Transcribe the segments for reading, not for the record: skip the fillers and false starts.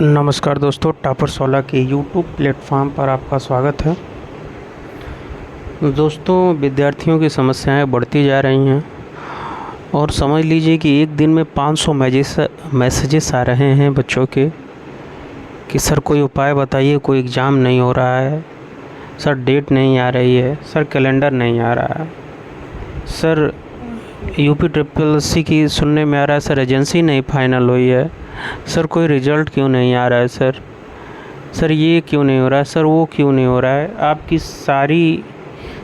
नमस्कार दोस्तों, टॉपर 16 के यूट्यूब प्लेटफॉर्म पर आपका स्वागत है। दोस्तों, विद्यार्थियों की समस्याएं बढ़ती जा रही हैं और समझ लीजिए कि एक दिन में 500 मैसेजेस आ रहे हैं बच्चों के कि सर कोई उपाय बताइए, कोई एग्ज़ाम नहीं हो रहा है, सर डेट नहीं आ रही है, सर कैलेंडर नहीं आ रहा है, सर UPSSC की सुनने में आ रहा है सर एजेंसी नहीं फाइनल हुई है, सर कोई रिज़ल्ट क्यों नहीं आ रहा है, सर ये क्यों नहीं हो रहा है, सर वो क्यों नहीं हो रहा है। आपकी सारी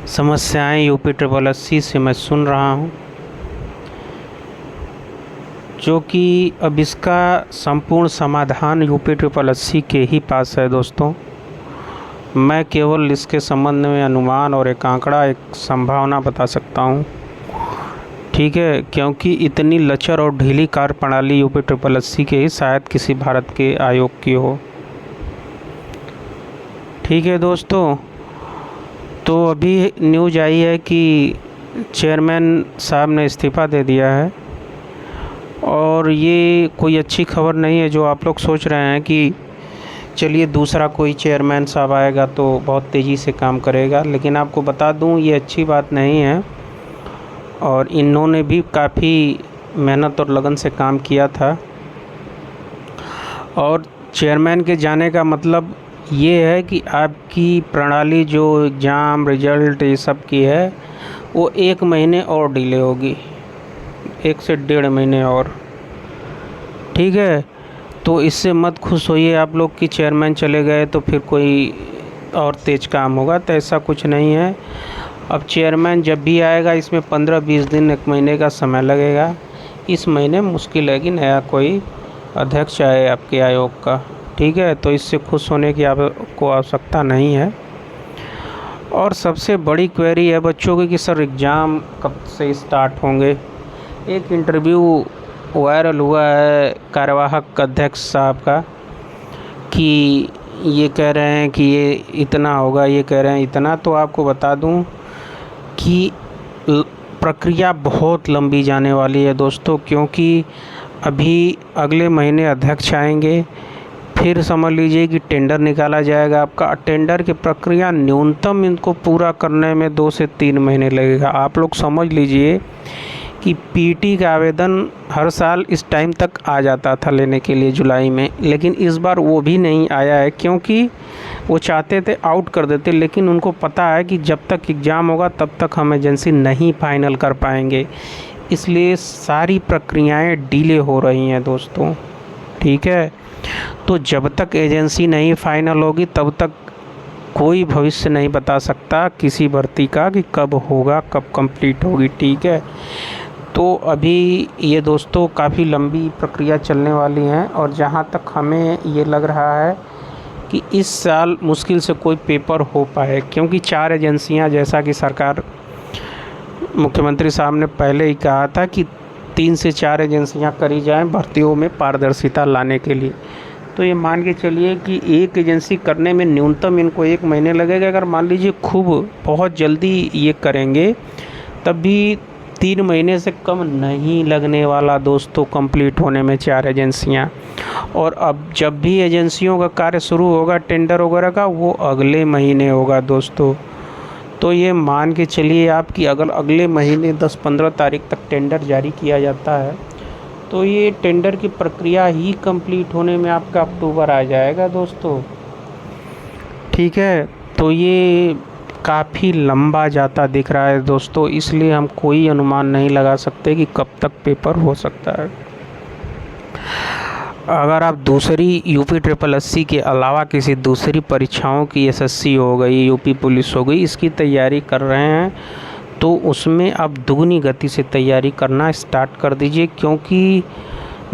समस्याएं UPSSC से मैं सुन रहा हूं, जो कि अब इसका संपूर्ण समाधान UPSSC के ही पास है। दोस्तों, मैं केवल इसके संबंध में अनुमान और एक आंकड़ा, एक संभावना बता सकता हूं, ठीक है, क्योंकि इतनी लचर और ढीली कार्यप्रणाली UPSSC के ही शायद किसी भारत के आयोग की हो। ठीक है दोस्तों, तो अभी न्यूज़ आई है कि चेयरमैन साहब ने इस्तीफ़ा दे दिया है और ये कोई अच्छी खबर नहीं है। जो आप लोग सोच रहे हैं कि चलिए दूसरा कोई चेयरमैन साहब आएगा तो बहुत तेज़ी से काम करेगा, लेकिन आपको बता दूं ये अच्छी बात नहीं है। और इन्होंने भी काफ़ी मेहनत और लगन से काम किया था और चेयरमैन के जाने का मतलब ये है कि आपकी प्रणाली जो एग्ज़ाम रिजल्ट ये सब की है वो 1 महीने और डिले होगी, 1 से 1.5 महीने और। ठीक है, तो इससे मत खुश होइए आप लोग कि चेयरमैन चले गए तो फिर कोई और तेज़ काम होगा, तो ऐसा कुछ नहीं है। अब चेयरमैन जब भी आएगा इसमें 15-20 दिन 1 महीने का समय लगेगा। इस महीने मुश्किल है कि नया कोई अध्यक्ष आए आपके आयोग का। ठीक है, तो इससे खुश होने की आपको आवश्यकता नहीं है। और सबसे बड़ी क्वेरी है बच्चों की कि सर एग्ज़ाम कब से स्टार्ट होंगे। एक इंटरव्यू वायरल हुआ है कार्यवाहक अध्यक्ष साहब का कि ये कह रहे हैं कि ये इतना होगा, ये कह रहे हैं इतना। तो आपको बता दूं कि प्रक्रिया बहुत लंबी जाने वाली है दोस्तों, क्योंकि अभी अगले महीने अध्यक्ष आएंगे, फिर समझ लीजिए कि टेंडर निकाला जाएगा आपका। टेंडर की प्रक्रिया न्यूनतम इनको पूरा करने में 2 से 3 महीने लगेगा। आप लोग समझ लीजिए कि पीटी का आवेदन हर साल इस टाइम तक आ जाता था लेने के लिए जुलाई में, लेकिन इस बार वो भी नहीं आया है, क्योंकि वो चाहते थे आउट कर देते, लेकिन उनको पता है कि जब तक एग्ज़ाम होगा तब तक हम एजेंसी नहीं फाइनल कर पाएंगे, इसलिए सारी प्रक्रियाएं डिले हो रही हैं दोस्तों। ठीक है, तो जब तक एजेंसी नहीं फाइनल होगी तब तक कोई भविष्य नहीं बता सकता किसी भर्ती का कि कब होगा, कब कंप्लीट होगी। ठीक है, तो अभी ये दोस्तों काफ़ी लंबी प्रक्रिया चलने वाली हैं और जहाँ तक हमें ये लग रहा है कि इस साल मुश्किल से कोई पेपर हो पाए, क्योंकि 4 एजेंसियां, जैसा कि सरकार मुख्यमंत्री साहब ने पहले ही कहा था कि 3 से 4 एजेंसियां करी जाएं भर्तियों में पारदर्शिता लाने के लिए। तो ये मान के चलिए कि एक एजेंसी करने में न्यूनतम इनको 1 महीने लगेगा। अगर मान लीजिए खूब बहुत जल्दी ये करेंगे तब भी 3 महीने से कम नहीं लगने वाला दोस्तों कंप्लीट होने में 4 एजेंसियां। और अब जब भी एजेंसियों का कार्य शुरू होगा टेंडर वगैरह का, वो अगले महीने होगा दोस्तों। तो ये मान के चलिए आप कि अगर अगले महीने 10-15 तारीख तक टेंडर जारी किया जाता है तो ये टेंडर की प्रक्रिया ही कंप्लीट होने में आपका अक्टूबर आ जाएगा दोस्तों। ठीक है, तो ये काफ़ी लंबा जाता दिख रहा है दोस्तों, इसलिए हम कोई अनुमान नहीं लगा सकते कि कब तक पेपर हो सकता है। अगर आप दूसरी UPSSC के अलावा किसी दूसरी परीक्षाओं की SSC हो गई, यूपी पुलिस हो गई, इसकी तैयारी कर रहे हैं तो उसमें आप दुगनी गति से तैयारी करना स्टार्ट कर दीजिए, क्योंकि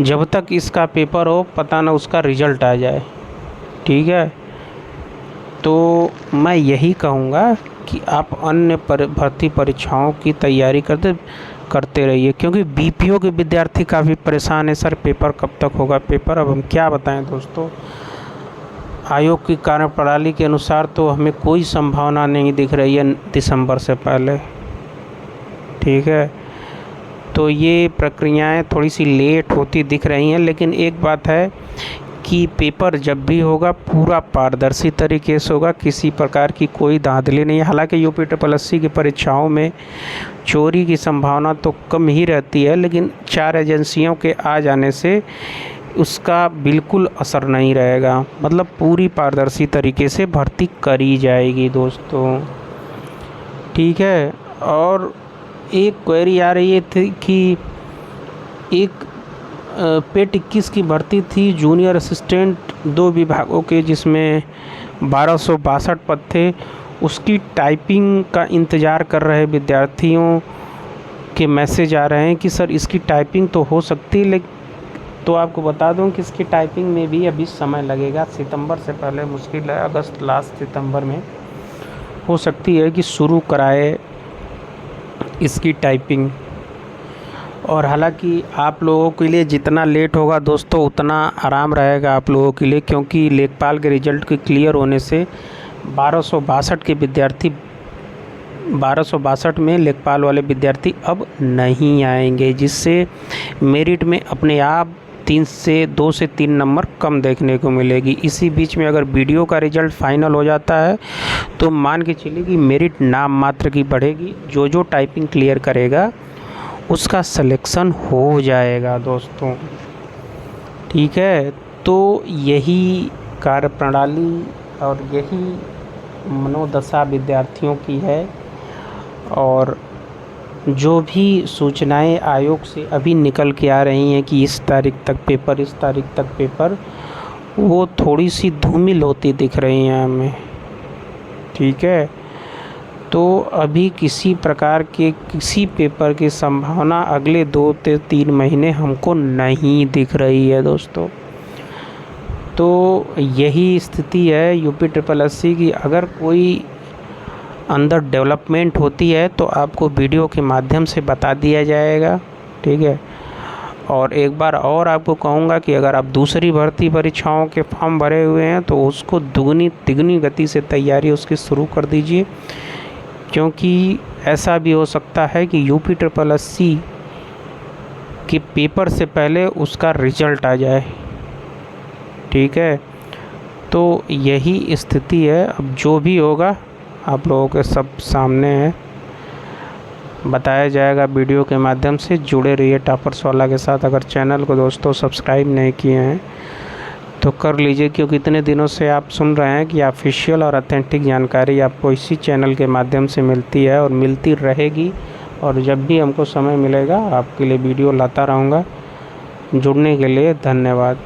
जब तक इसका पेपर हो पता ना उसका रिज़ल्ट आ जाए। ठीक है, तो मैं यही कहूँगा कि आप अन्य भर्ती परीक्षाओं की तैयारी करते रहिए, क्योंकि BPO के विद्यार्थी काफ़ी परेशान है, सर पेपर कब तक होगा पेपर। अब हम क्या बताएं दोस्तों, आयोग की कार्यप्रणाली के अनुसार तो हमें कोई संभावना नहीं दिख रही है दिसंबर से पहले। ठीक है, तो ये प्रक्रियाएं थोड़ी सी लेट होती दिख रही हैं, लेकिन एक बात है कि पेपर जब भी होगा पूरा पारदर्शी तरीके से होगा, किसी प्रकार की कोई धांधली नहीं है। हालांकि UPSSC की परीक्षाओं में चोरी की संभावना तो कम ही रहती है, लेकिन 4 एजेंसियों के आ जाने से उसका बिल्कुल असर नहीं रहेगा। मतलब पूरी पारदर्शी तरीके से भर्ती करी जाएगी दोस्तों, ठीक है। और एक क्वेरी आ रही थी कि एक पेट 21 की भर्ती थी जूनियर असिस्टेंट 2 विभागों के, जिसमें 1262 पद थे। उसकी टाइपिंग का इंतज़ार कर रहे विद्यार्थियों के मैसेज आ रहे हैं कि सर इसकी टाइपिंग तो हो सकती है, लेकिन तो आपको बता दूं कि इसकी टाइपिंग में भी अभी समय लगेगा। सितंबर से पहले मुश्किल है, अगस्त लास्ट सितंबर में हो सकती है कि शुरू कराए इसकी टाइपिंग। और हालांकि आप लोगों के लिए जितना लेट होगा दोस्तों उतना आराम रहेगा आप लोगों के लिए, क्योंकि लेखपाल के रिज़ल्ट के क्लियर होने से 1262 के विद्यार्थी 1262 में लेखपाल वाले विद्यार्थी अब नहीं आएंगे, जिससे मेरिट में अपने आप 2 से 3 नंबर कम देखने को मिलेगी। इसी बीच में अगर वीडियो का रिज़ल्ट फाइनल हो जाता है तो मान के चलिए कि मेरिट नाम मात्र की बढ़ेगी। जो टाइपिंग क्लियर करेगा उसका सिलेक्शन हो जाएगा दोस्तों, ठीक है। तो यही कार्यप्रणाली और यही मनोदशा विद्यार्थियों की है। और जो भी सूचनाएं आयोग से अभी निकल के आ रही हैं कि इस तारीख तक पेपर, वो थोड़ी सी धूमिल होती दिख रही हैं हमें, ठीक है। तो अभी किसी प्रकार के किसी पेपर की संभावना अगले 2 से 3 महीने हमको नहीं दिख रही है दोस्तों। तो यही स्थिति है UPSSC की। अगर कोई अंदर डेवलपमेंट होती है तो आपको वीडियो के माध्यम से बता दिया जाएगा, ठीक है। और एक बार और आपको कहूँगा कि अगर आप दूसरी भर्ती परीक्षाओं के फॉर्म भरे हुए हैं तो उसको दुगनी तिगनी गति से तैयारी उसकी शुरू कर दीजिए, क्योंकि ऐसा भी हो सकता है कि UPSSC के पेपर से पहले उसका रिज़ल्ट आ जाए, ठीक है। तो यही स्थिति है। अब जो भी होगा आप लोगों के सब सामने है, बताया जाएगा वीडियो के माध्यम से। जुड़े रहिए टॉपर्स वाला के साथ। अगर चैनल को दोस्तों सब्सक्राइब नहीं किए हैं तो कर लीजिए, क्योंकि इतने दिनों से आप सुन रहे हैं कि ऑफिशियल और ऑथेंटिक जानकारी आपको इसी चैनल के माध्यम से मिलती है और मिलती रहेगी। और जब भी हमको समय मिलेगा आपके लिए वीडियो लाता रहूँगा। जुड़ने के लिए धन्यवाद।